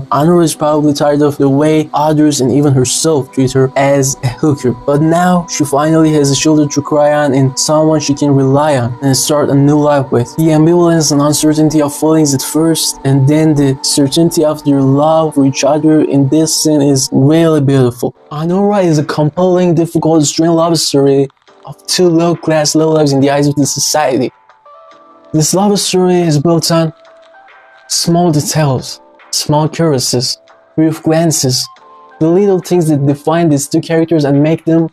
Anora is probably tired of the way others and even herself treat her as a hooker. But now she finally has a shoulder to cry on and someone she can rely on and start a new life with. The ambivalence and uncertainty of feelings at first, and then the certainty of their love for each other in this scene is really beautiful. Anora is a compelling, difficult, strange love story of two low-class lowlifes in the eyes of the society. This love story is built on small details, small caresses, brief glances, the little things that define these two characters and make them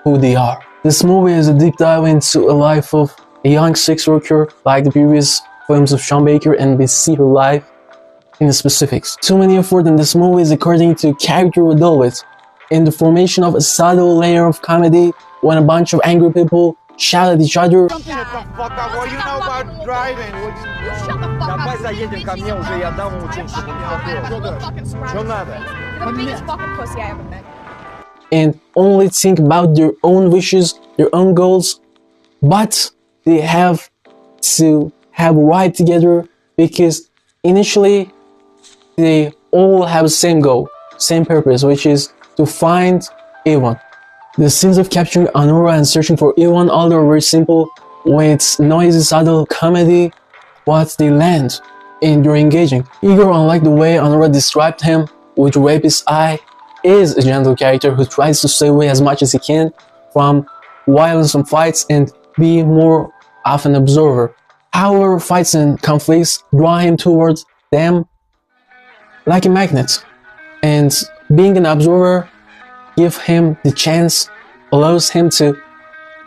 who they are. This movie is a deep dive into a life of a young sex worker like the previous films of Sean Baker, and we see her life in the specifics. Too many effort in this movie is according to character we deal with, in the formation of a subtle layer of comedy when a bunch of angry people shout at each other. Shut the fuck up, what do you know about driving? Shut the fuck up. Давай заедем ко мне уже, я дам ему чем-то. Что надо? The biggest fucking pussy I ever met. And only think about their own wishes, their own goals, but they have to have right together because initially they all have the same goal, same purpose, which is to find Ewan. The scenes of capturing Anora and searching for Ewan, although very simple, with noisy, subtle comedy, but they land and they're engaging. Igor, unlike the way Anora described him, with rapist eye, is a gentle character who tries to stay away as much as he can from violence and fights and be more of an observer. However, fights and conflicts draw him towards them like a magnet, and being an observer gives him the chance, allows him to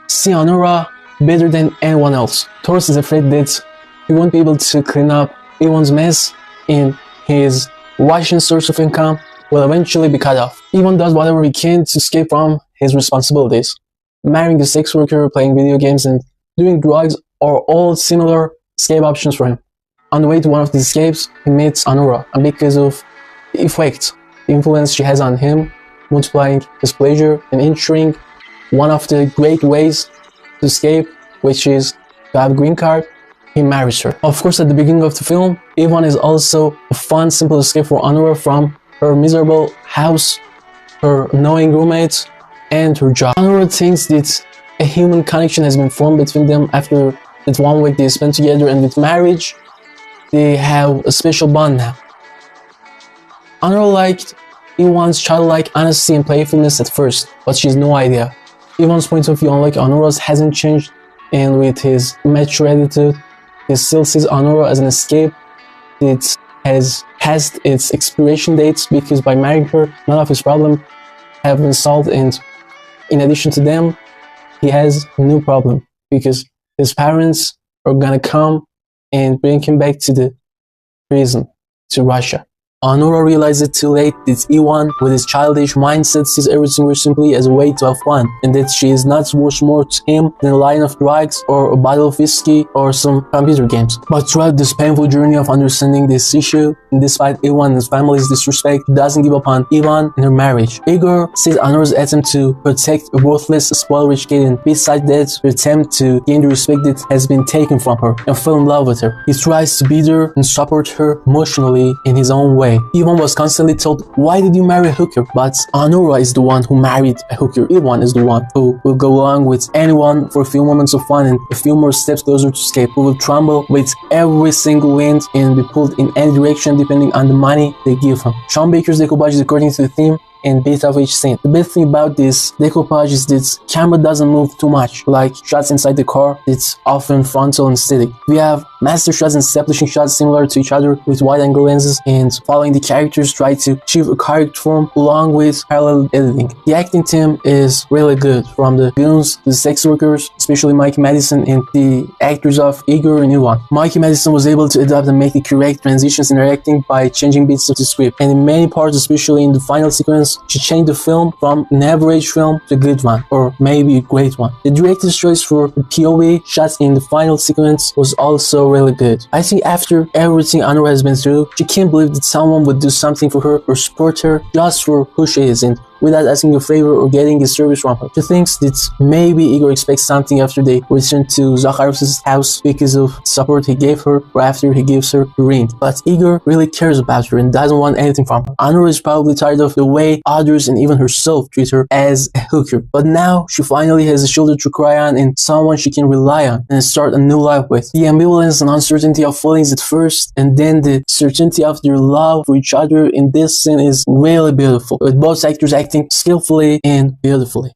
see Anora better than anyone else. Taurus is afraid that he won't be able to clean up Ewan's mess and his Russian source of income will eventually be cut off. Ewan does whatever he can to escape from his responsibilities. Marrying a sex worker, playing video games, and doing drugs are all similar escape options for him. On the way to one of these escapes, he meets Anora, and because of the effect, the influence she has on him, multiplying his pleasure and ensuring one of the great ways to escape, which is to have a green card, he marries her. Of course, at the beginning of the film, Ewan is also a fun, simple escape for Anora from her miserable house, her annoying roommates, and her job. Anora thinks that a human connection has been formed between them after that 1 week they spent together, and with marriage, they have a special bond now. Anora liked Ewan's childlike honesty and playfulness at first, but she has no idea. Ewan's point of view, unlike Anora's, hasn't changed, and with his mature attitude, he still sees Anora as an escape that has passed its expiration dates, because by marrying her, none of his problems have been solved, and in addition to them, he has a new problem, because his parents are gonna come and bring him back to the prison, to Russia. Anora realizes too late that Ewan, with his childish mindset, sees everything very simply as a way to have fun, and that she is not worth more to him than a line of drugs or a bottle of whiskey or some computer games. But throughout this painful journey of understanding this issue, and despite Ewan and his family's disrespect, he doesn't give up on Ewan and her marriage. Igor sees Anora's attempt to protect a worthless, spoiled rich kid, and besides that, her attempt to gain the respect that has been taken from her, and fall in love with her. He tries to beat her and support her emotionally in his own way. Ewan was constantly told, "Why did you marry a hooker?" But Anora is the one who married a hooker. Ewan is the one who will go along with anyone for a few moments of fun and a few more steps closer to escape, who will tremble with every single wind and be pulled in any direction depending on the money they give him. Sean Baker's decoupage is according to the theme and bit of each scene. The best thing about this decoupage is that camera doesn't move too much, like shots inside the car, it's often frontal and static. We have master shots and establishing shots similar to each other with wide-angle lenses, and following the characters try to achieve a character form along with parallel editing. The acting team is really good, from the goons, the sex workers, especially Mikey Madison, and the actors of Igor and Ewan. Mikey Madison was able to adapt and make the correct transitions in her acting by changing bits of the script, and in many parts, especially in the final sequence, she changed the film from an average film to a good one, or maybe a great one. The director's choice for the POV shots in the final sequence was also really good. I think after everything Anora has been through, she can't believe that someone would do something for her or support her just for who she is, and without asking a favor or getting a service from her. She thinks that maybe Igor expects something after they return to Zakharov's house because of the support he gave her or after he gives her the ring. But Igor really cares about her and doesn't want anything from her. Anora is probably tired of the way others and even herself treat her as a hooker. But now she finally has a shoulder to cry on and someone she can rely on and start a new life with. The ambivalence and uncertainty of feelings at first and then the certainty of their love for each other in this scene is really beautiful, with both actors acting skillfully and beautifully.